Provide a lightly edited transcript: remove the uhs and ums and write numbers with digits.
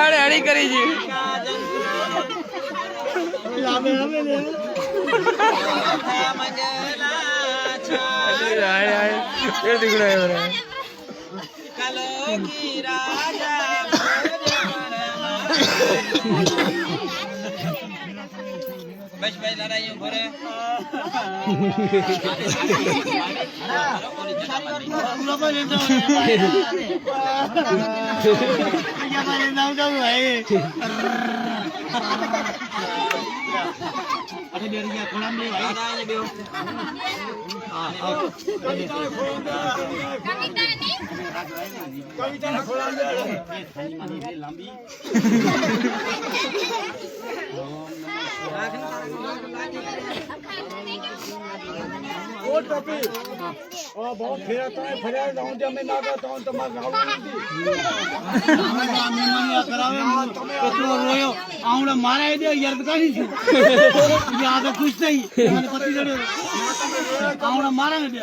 અરે હળી કરી છે बस भाई लड़ाई घरे ओ टोपी ओ बहुत फेरा तो है फेरा गांव जब में ना का तो तमा गांव नहीं हमें मेहमान या करावे तो रोयो आउड़ा मारा दे यार काई या तो कुछ नहीं मैंने पति जड़े आउड़ा मारा दे